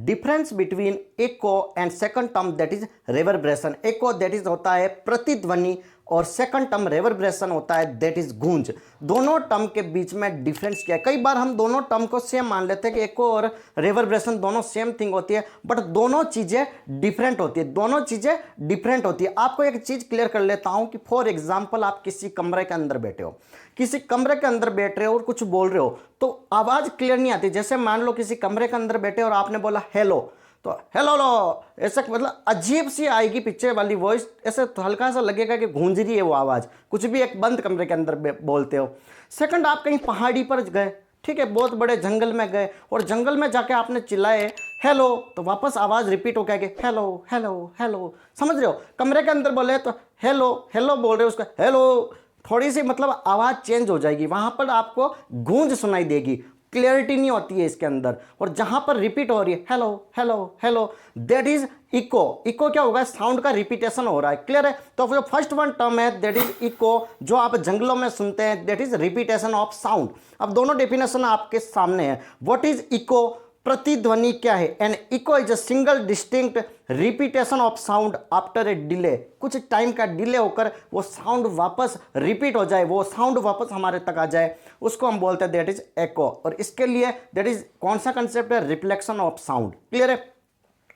Difference between echo and second term that is reverberation. Echo that is होता है प्रतिध्वनि और सेकंड टर्म रेवर्ब्रेशन होता है दैट इज गूंज। दोनों टर्म के बीच में डिफरेंस क्या है? कई बार हम दोनों टर्म को सेम मान लेते हैं कि एको और रेवर्ब्रेशन दोनों सेम थिंग होती है, बट दोनों चीजें डिफरेंट होती है। दोनों चीजें डिफरेंट होती है। आपको एक चीज क्लियर कर लेता हूं कि फॉर एग्जांपल आप किसी कमरे के अंदर बैठे हो, किसी कमरे के अंदर बैठ रहे हो और कुछ बोल रहे हो तो आवाज क्लियर नहीं आती। जैसे मान लो किसी कमरे के अंदर बैठे और आपने बोला हेलो, तो हेलो लो ऐसा मतलब अजीब सी आएगी पीछे वाली वॉइस, ऐसे तो हल्का सा लगेगा कि गूंज रही है वो आवाज़, कुछ भी एक बंद कमरे के अंदर बोलते हो। सेकंड, आप कहीं पहाड़ी पर गए, ठीक है, बहुत बड़े जंगल में गए और जंगल में जाके आपने चिल्लाए हेलो, तो वापस आवाज़ रिपीट हो गया हेलो हेलो हेलो। समझ रहे हो? कमरे के अंदर बोले तो हेलो हेलो बोल रहे हो, उसका हेलो थोड़ी सी मतलब आवाज़ चेंज हो जाएगी, वहाँ पर आपको गूंज सुनाई देगी, क्लियरिटी नहीं होती है इसके अंदर। और जहां पर रिपीट हो रही है hello hello hello that is echo. Echo क्या होगा? साउंड का रिपीटेशन हो रहा है। क्लियर है? तो जो फर्स्ट वन टर्म है दैट इज इको, जो आप जंगलों में सुनते हैं that is repetition of sound. अब दोनों डेफिनेशन आपके सामने है। What is echo? प्रतिध्वनि क्या है? An echo is a single distinct repetition of sound after a delay. कुछ टाइम का डिले होकर वो साउंड वापस रिपीट हो जाए, वो साउंड वापस हमारे तक आ जाए, उसको हम बोलते हैं दैट इज एको। और इसके लिए दैट इज कौन सा कंसेप्ट है? Reflection of sound. क्लियर है?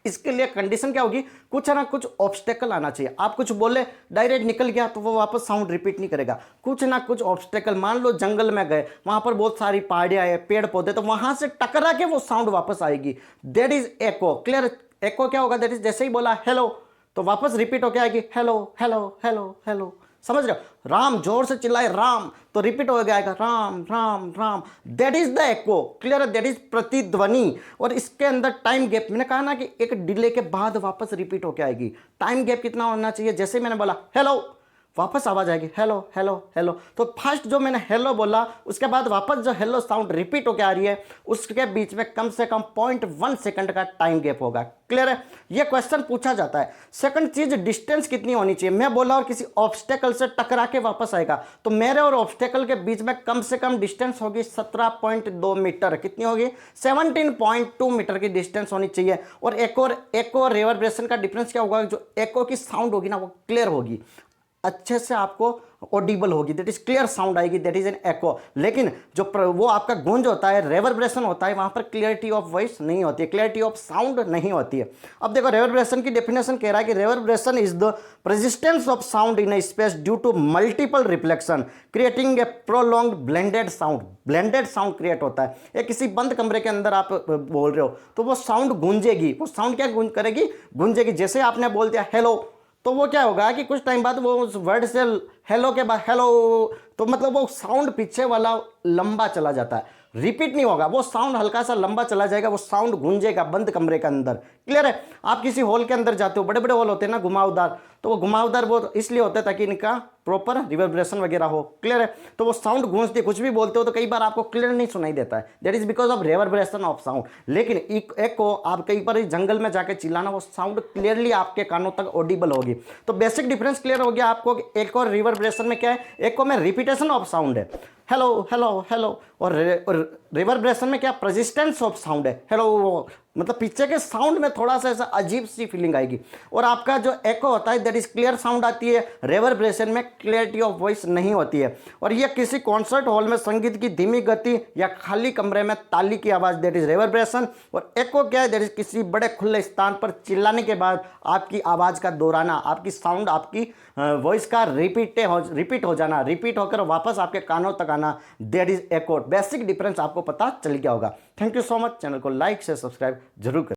इसके लिए कंडीशन क्या होगी? कुछ ना कुछ ऑब्स्टेकल आना चाहिए। आप कुछ बोले डायरेक्ट निकल गया तो वो वापस साउंड रिपीट नहीं करेगा। कुछ ना कुछ ऑब्स्टेकल, मान लो जंगल में गए, वहां पर बहुत सारी पहाड़ियां है, पेड़ पौधे, तो वहां से टकरा के वो साउंड वापस आएगी, दैट इज एको। क्लियर? एको क्या होगा? दैट इज जैसे ही बोला हेलो तो वापस रिपीट होकर आएगी हेलो हेलो हेलो हेलो। समझ रहे हो? राम, जोर से चिल्लाए राम तो रिपीट हो जाएगा Ram Ram Ram, that is the echo. Clear है? दैट इज प्रतिध्वनि। और इसके अंदर टाइम गैप, मैंने कहा ना कि एक डिले के बाद वापस रिपीट होकर आएगी। टाइम गैप कितना होना चाहिए? जैसे मैंने बोला हेलो वापस आवाज आएगी हेलो हेलो हेलो। तो फर्स्ट जो मैंने हेलो बोला उसके बाद वापस जो हेलो साउंड रिपीट होकर आ रही है उसके बीच में कम से कम 0.1 सेकंड का टाइम गैप होगा। क्लियर है? ये क्वेश्चन पूछा जाता है। सेकंड चीज, डिस्टेंस कितनी होनी चाहिए? मैं बोला और किसी ऑब्स्टेकल से टकरा के वापस आएगा तो मेरे और ऑब्स्टेकल के बीच में कम से कम डिस्टेंस होगी 17.2 मीटर। कितनी होगी? 17.2 मीटर की डिस्टेंस होनी चाहिए। और एको और रिवर्ब्रेशन का डिफरेंस क्या होगा? जो एको की साउंड होगी ना वो क्लियर होगी, अच्छे से आपको ऑडिबल होगी, दैट इज क्लियर साउंड आएगी, दैट इज एन एको। लेकिन जो वो आपका गूंज होता है, रेवर्ब्रेशन होता है, वहां पर क्लियरिटी ऑफ वॉइस नहीं होती है, क्लियरिटी ऑफ साउंड नहीं होती है। अब देखो रेवर्ब्रेशन की डेफिनेशन कह रहा है कि reverberation is the persistence of sound in a space due to multiple reflection creating a prolonged blended sound. Blended sound create होता है। या किसी बंद कमरे के अंदर आप बोल रहे हो तो वो साउंड गूंजेगी। वो साउंड क्या गूंज करेगी? गूंजेगी। जैसे आपने बोल दिया हेलो तो वो क्या होगा कि कुछ टाइम बाद वो उस वर्ड से हेलो के बाद हेलो तो मतलब वो साउंड पीछे वाला लंबा चला जाता है, रिपीट नहीं होगा, वो साउंड हल्का सा लंबा चला जाएगा, वो साउंड गूंजेगा बंद कमरे के अंदर। क्लियर है? आप किसी हॉल के अंदर जाते हो, बड़े बड़े हॉल होते हैं ना घुमावदार, तो वो घुमावदार वो इसलिए होता है ताकि इनका प्रॉपर रिवर्ब्रेशन वगैरह हो। क्लियर है? तो वो साउंड गूंजती, कुछ भी बोलते हो तो कई बार आपको क्लियर नहीं सुनाई देता है, that is because of reverberation of sound. लेकिन एक को आप कई बार जंगल में जाके चिल्लाना, वो साउंड क्लियरली आपके कानों तक ऑडिबल होगी। तो बेसिक डिफरेंस क्लियर हो गया आपको कि एक और रिवर्ब्रेशन में क्या है? एक को में रिपीटेशन ऑफ साउंड है हेलो हेलो हेलो, और रिवर्ब्रेशन में क्या? प्रेजिस्टेंस ऑफ साउंड है हेलो, मतलब पीछे के साउंड में थोड़ा सा ऐसा अजीब सी फीलिंग आएगी। और आपका जो एको होता है दैट इज क्लियर साउंड आती है, रिवर्ब्रेशन में क्लियरिटी ऑफ वॉइस नहीं होती है। और ये किसी कॉन्सर्ट हॉल में संगीत की धीमी गति या खाली कमरे में ताली की आवाज़ दैट इज रिवर्ब्रेशन। और एको क्या है? दैट इज किसी बड़े खुले स्थान पर चिल्लाने के बाद आपकी आवाज़ का दोहराना, आपकी साउंड, आपकी वॉइस का रिपीट हो जाना, रिपीट होकर वापस आपके कानों तक आना, that is echo. Basic difference आपको पता चल गया होगा। Thank you so much. Channel को लाइक से सब्सक्राइब जरूर करें।